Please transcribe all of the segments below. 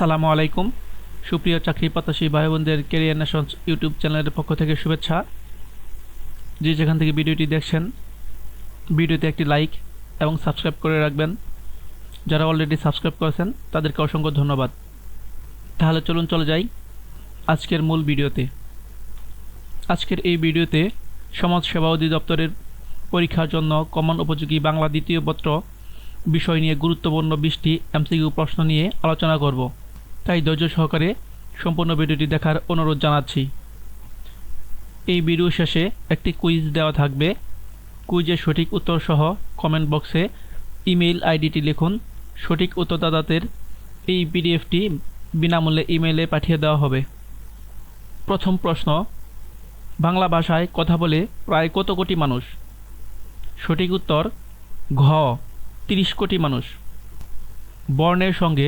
আসসালামু আলাইকুম সুপ্রিয় চাকরি প্রত্যাশী ভাই বোনদের ক্যারিয়ার নেশনস ইউটিউব চ্যানেলের পক্ষ থেকে শুভেচ্ছা। যে যেখান থেকে ভিডিওটি দেখছেন ভিডিওতে একটি লাইক এবং সাবস্ক্রাইব করে রাখবেন। যারা অলরেডি সাবস্ক্রাইব করেছেন তাদেরকে অসংখ্য ধন্যবাদ। তাহলে চলুন চলে যাই আজকের মূল ভিডিওতে। আজকের এই ভিডিওতে সমাজ সেবা অধিদপ্তরের পরীক্ষার জন্য কমন উপযোগী বাংলা দ্বিতীয় পত্র বিষয় নিয়ে গুরুত্বপূর্ণ 20টি এমসিকিউ প্রশ্ন নিয়ে আলোচনা করব। তাই ধৈর্য সহকারে সম্পূর্ণ ভিডিওটি দেখার অনুরোধ জানাচ্ছি। এই ভিডিও শেষে একটি কুইজ দেওয়া থাকবে। কুইজের সঠিক উত্তর সহ কমেন্ট বক্সে ইমেইল আইডিটি লিখুন। সঠিক উত্তরদাতাদের এই পিডিএফটি বিনামূল্যে ইমেইলে পাঠিয়ে দেওয়া হবে। প্রথম প্রশ্ন, বাংলা ভাষায় কথা বলে প্রায় কত কোটি মানুষ? সঠিক উত্তর ঘ 30 কোটি মানুষ। বর্ণের সঙ্গে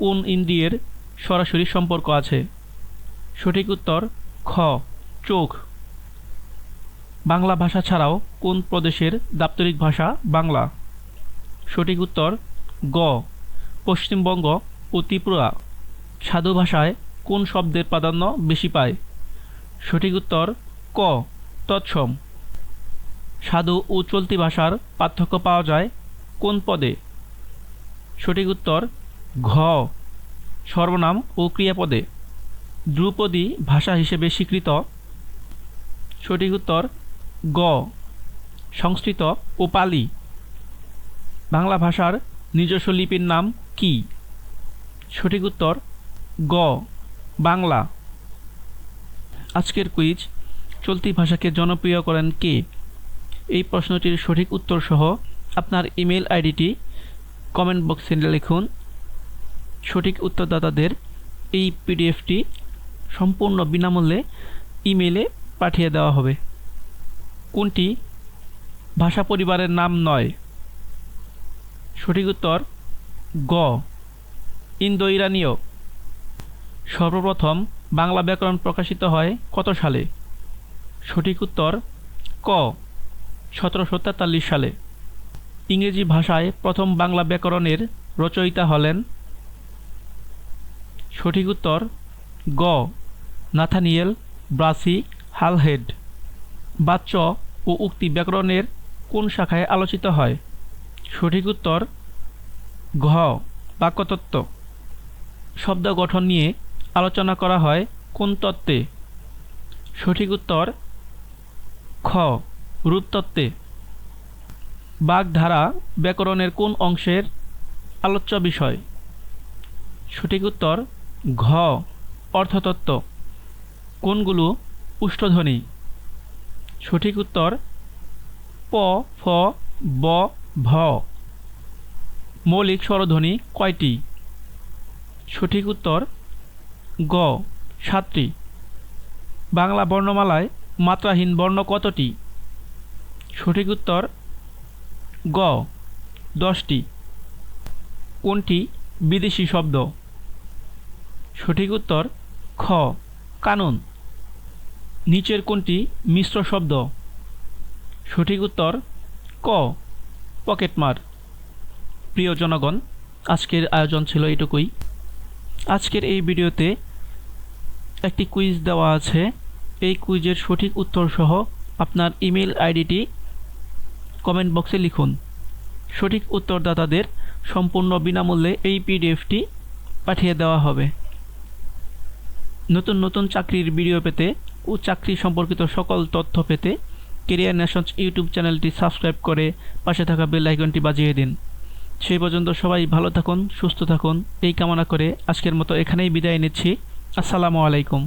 কোন ইন্দ্রিয়ের সরাসরি সম্পর্ক আছে? সঠিক উত্তর খ চোখ। বাংলা ভাষা ছাড়াও কোন প্রদেশের দাপ্তরিক ভাষা বাংলা? সঠিক উত্তর গ পশ্চিমবঙ্গ ও ত্রিপুরা। সাধু ভাষায় কোন শব্দের প্রাধান্য বেশি পায়? সঠিক উত্তর ক তৎসম। সাধু ও চলতি ভাষার পার্থক্য পাওয়া যায় কোন পদে? সঠিক উত্তর ঘ সর্বনাম ও ক্রিয়াপদে। ধ্রুপদী ভাষা হিসেবে স্বীকৃত? সঠিক উত্তর গ সংস্কৃত ও পালি। বাংলা ভাষার নিজস্ব লিপির নাম কি? সঠিক উত্তর গ বাংলা। আজকের কুইজ, চলতি ভাষাকে জনপ্রিয় করেন কে? এই প্রশ্নটির সঠিক উত্তর সহ আপনার ইমেল আইডিটি কমেন্ট বক্সে লিখুন। সঠিক উত্তরদাতাদের এই পিডিএফটি সম্পূর্ণ বিনামূল্যে ইমেইলে পাঠিয়ে দেওয়া হবে। কোনটি ভাষা পরিবারের নাম নয়? সঠিক উত্তর গ ইন্দো ইরানীয়। সর্বপ্রথম বাংলা ব্যাকরণ প্রকাশিত হয় কত সালে? সঠিক উত্তর ক 1743 সালে। ইংরেজি ভাষায় প্রথম বাংলা ব্যাকরণের রচয়িতা হলেন? সঠিক উত্তর গ নাথানিয়েল ব্রাসি হালহেড। বাচ্য ও উক্তি ব্যাকরণের কোন শাখায় আলোচিত হয়? সঠিক উত্তর ঘ বাক্যতত্ত্ব। শব্দ গঠন নিয়ে আলোচনা করা হয় কোন তত্ত্বে? সঠিক উত্তর খ রূপতত্ত্বে। বাগধারা ব্যাকরণের কোন অংশের আলোচ্য বিষয়? সঠিক উত্তর ঘ অর্থতত্ত্ব। কোনগুলো উষ্ট্রধ্বনি? সঠিক উত্তর প ফ ব ভ। মৌলিক স্বরধ্বনি কয়টি? সঠিক উত্তর গ 7টি। বাংলা বর্ণমালায় মাত্রাহীন বর্ণ কতটি? সঠিক উত্তর গ 10টি। কোনটি বিদেশি শব্দ? সঠিক উত্তর খ কানুন। নিচের কোনটি মিশ্র শব্দ? সঠিক উত্তর ক পকেটমার। প্রিয় জনগণ, আজকের আয়োজন ছিল এটুকুই। আজকের এই ভিডিওতে একটি কুইজ দেওয়া আছে। এই কুইজের সঠিক উত্তর সহ আপনার ইমেল আইডিটি কমেন্ট বক্সে লিখুন। সঠিক উত্তরদাতাদের সম্পূর্ণ বিনামূল্যে এই পিডিএফটি পাঠিয়ে দেওয়া হবে। নতুন নতুন চাকরির ভিডিও পেতে ও চাকরি সম্পর্কিত সকল তথ্য পেতে ক্যারিয়ার নেশনস ইউটিউব চ্যানেলটি সাবস্ক্রাইব করে পাশে থাকা বেল আইকনটি বাজিয়ে দিন। সেই পর্যন্ত সবাই ভালো থাকুন, সুস্থ থাকুন এই কামনা করে আজকের মতো এখানেই বিদায় নিচ্ছি। আসসালামু আলাইকুম।